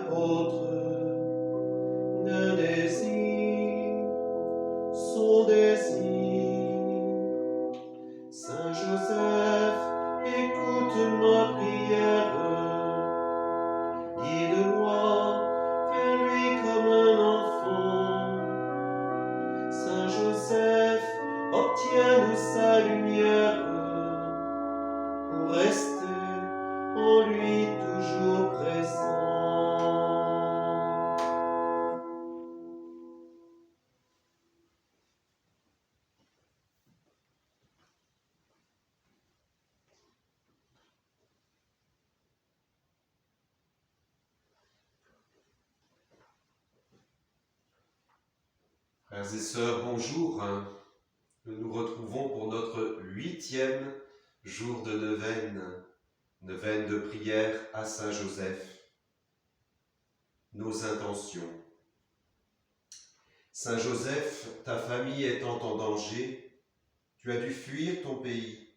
apôtres de désir, son désir. Saint Joseph, écoute ma prière, guide-moi vers lui comme un enfant. Saint Joseph, obtiens-nous sa lumière pour rester en lui toujours présent. Frères et sœurs, bonjour. Nous nous retrouvons pour notre 8e jour de neuvaine de prière à Saint Joseph. Nos intentions. Saint Joseph, ta famille étant en danger, tu as dû fuir ton pays.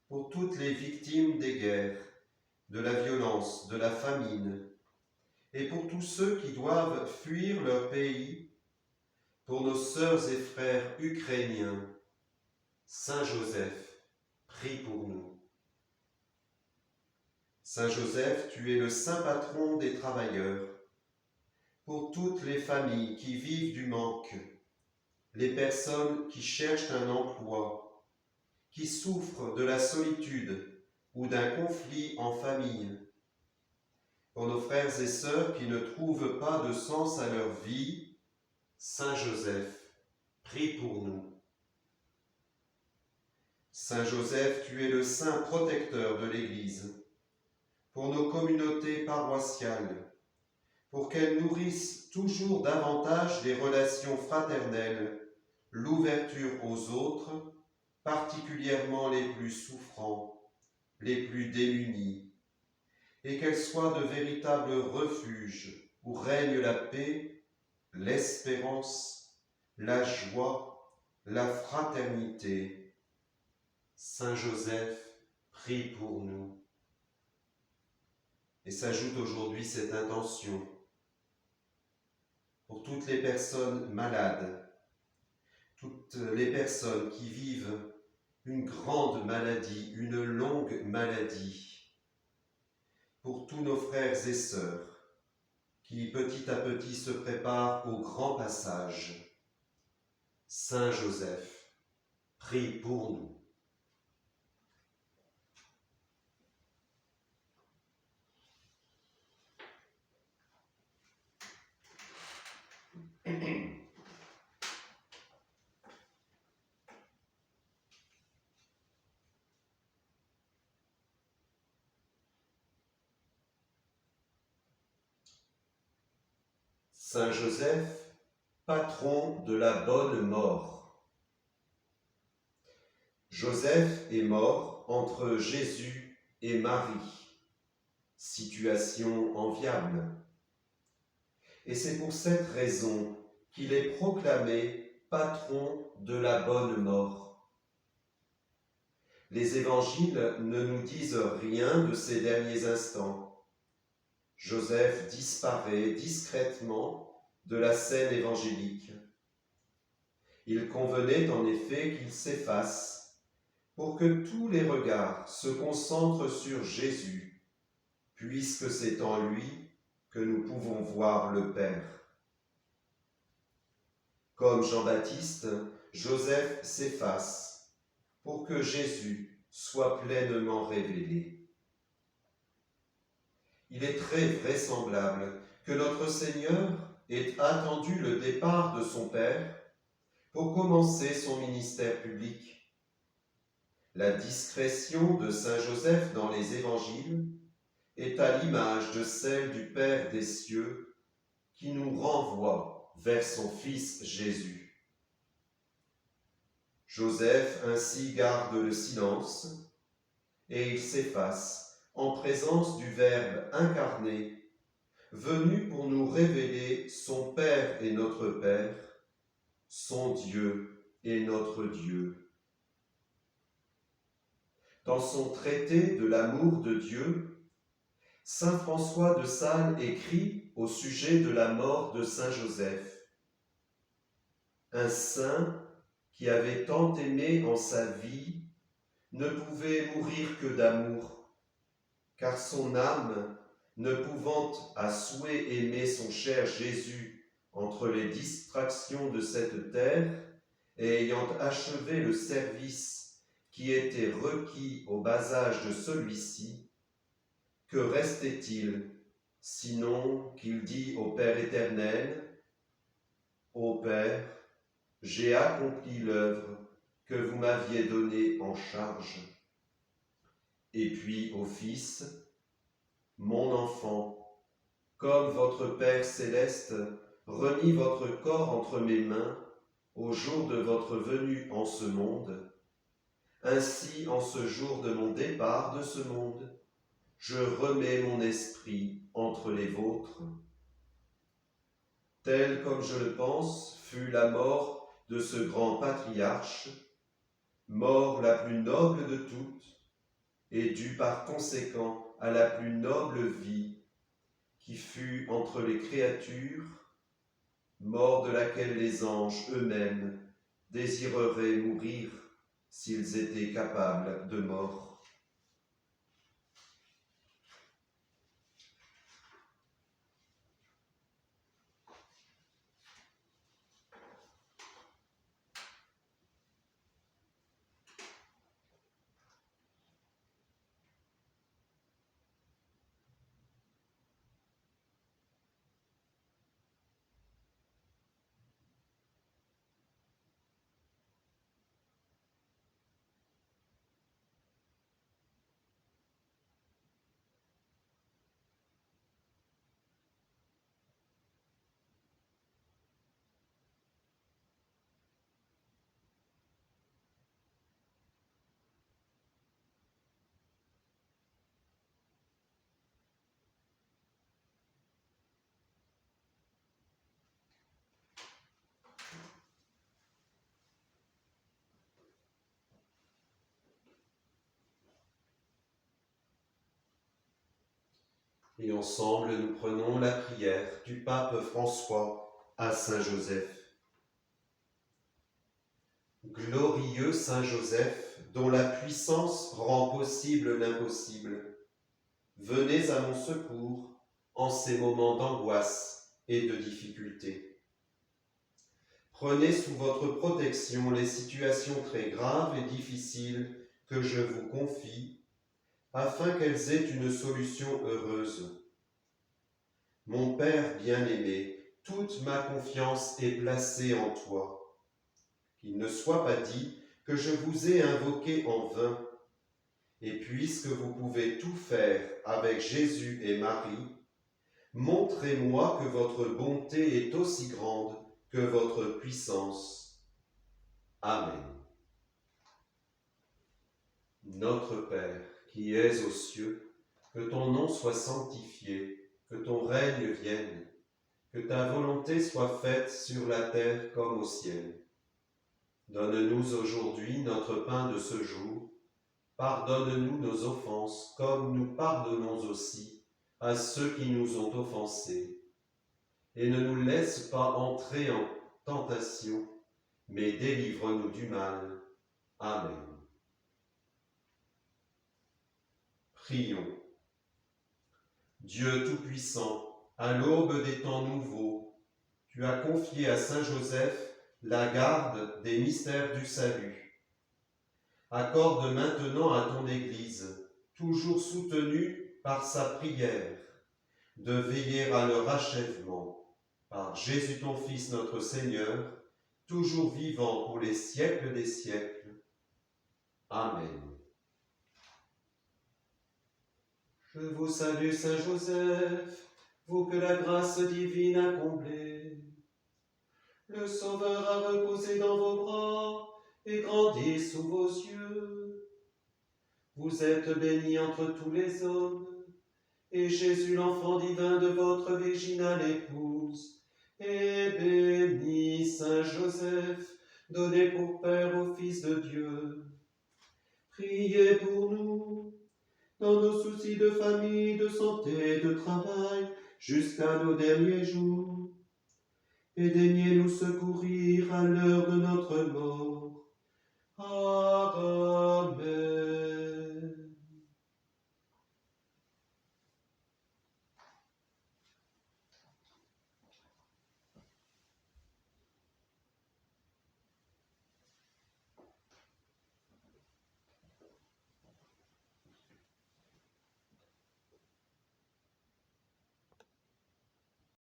Pour toutes les victimes des guerres, de la violence, de la famine, et pour tous ceux qui doivent fuir leur pays, pour nos sœurs et frères ukrainiens, Saint Joseph, prie pour nous. Saint Joseph, tu es le saint patron des travailleurs. Pour toutes les familles qui vivent du manque, les personnes qui cherchent un emploi, qui souffrent de la solitude ou d'un conflit en famille, pour nos frères et sœurs qui ne trouvent pas de sens à leur vie, Saint Joseph, prie pour nous. Saint Joseph, tu es le saint protecteur de l'Église, pour nos communautés paroissiales, pour qu'elles nourrissent toujours davantage les relations fraternelles, l'ouverture aux autres, particulièrement les plus souffrants, les plus démunis, et qu'elles soient de véritables refuges où règne la paix, l'espérance, la joie, la fraternité. Saint Joseph, prie pour nous. Et s'ajoute aujourd'hui cette intention pour toutes les personnes malades, toutes les personnes qui vivent une grande maladie, une longue maladie, pour tous nos frères et sœurs qui petit à petit se préparent au grand passage. Saint Joseph, prie pour nous. Saint Joseph, patron de la bonne mort. Joseph est mort entre Jésus et Marie. Situation enviable. Et c'est pour cette raison qu'il est proclamé patron de la bonne mort. Les évangiles ne nous disent rien de ces derniers instants. Joseph disparaît discrètement de la scène évangélique. Il convenait en effet qu'il s'efface pour que tous les regards se concentrent sur Jésus, puisque c'est en lui que nous pouvons voir le Père. Comme Jean-Baptiste, Joseph s'efface pour que Jésus soit pleinement révélé. Il est très vraisemblable que notre Seigneur ait attendu le départ de son Père pour commencer son ministère public. La discrétion de Saint Joseph dans les évangiles est à l'image de celle du Père des cieux qui nous renvoie vers son Fils Jésus. Joseph ainsi garde le silence et il s'efface en présence du Verbe incarné, venu pour nous révéler son Père et notre Père, son Dieu et notre Dieu. Dans son traité de l'amour de Dieu, Saint François de Sales écrit au sujet de la mort de Saint Joseph. Un saint qui avait tant aimé en sa vie ne pouvait mourir que d'amour, car son âme, ne pouvant à souhait aimer son cher Jésus entre les distractions de cette terre, et ayant achevé le service qui était requis au bas âge de celui-ci, que restait-il, sinon qu'il dit au Père éternel : Ô Père, j'ai accompli l'œuvre que vous m'aviez donnée en charge. Et puis au Fils : Mon enfant, comme votre Père céleste remit votre corps entre mes mains au jour de votre venue en ce monde, ainsi en ce jour de mon départ de ce monde, je remets mon esprit entre les vôtres. Telle comme je le pense fut la mort de ce grand patriarche, mort la plus noble de toutes, et due par conséquent à la plus noble vie qui fut entre les créatures, mort de laquelle les anges eux-mêmes désireraient mourir s'ils étaient capables de mort. Et ensemble, nous prenons la prière du pape François à Saint Joseph. Glorieux Saint Joseph, dont la puissance rend possible l'impossible, venez à mon secours en ces moments d'angoisse et de difficulté. Prenez sous votre protection les situations très graves et difficiles que je vous confie, afin qu'elles aient une solution heureuse. Mon Père bien-aimé, toute ma confiance est placée en toi. Qu'il ne soit pas dit que je vous ai invoqué en vain. Et puisque vous pouvez tout faire avec Jésus et Marie, montrez-moi que votre bonté est aussi grande que votre puissance. Amen. Notre Père, qui es aux cieux, que ton nom soit sanctifié, que ton règne vienne, que ta volonté soit faite sur la terre comme au ciel. Donne-nous aujourd'hui notre pain de ce jour. Pardonne-nous nos offenses, comme nous pardonnons aussi à ceux qui nous ont offensés. Et ne nous laisse pas entrer en tentation, mais délivre-nous du mal. Amen. Prions. Dieu Tout-Puissant, à l'aube des temps nouveaux, tu as confié à Saint Joseph la garde des mystères du salut. Accorde maintenant à ton Église, toujours soutenue par sa prière, de veiller à leur achèvement, par Jésus ton Fils notre Seigneur, toujours vivant pour les siècles des siècles. Amen. Je vous salue, Saint Joseph, vous que la grâce divine a comblé. Le Sauveur a reposé dans vos bras et grandi sous vos yeux. Vous êtes bénie entre tous les hommes, et Jésus, l'enfant divin de votre virginale épouse, est béni. Saint Joseph, donné pour Père au Fils de Dieu. Priez pour nous. dans nos soucis de famille, de santé, de travail, jusqu'à nos derniers jours. Et daignez nous secourir à l'heure de notre mort. Amen.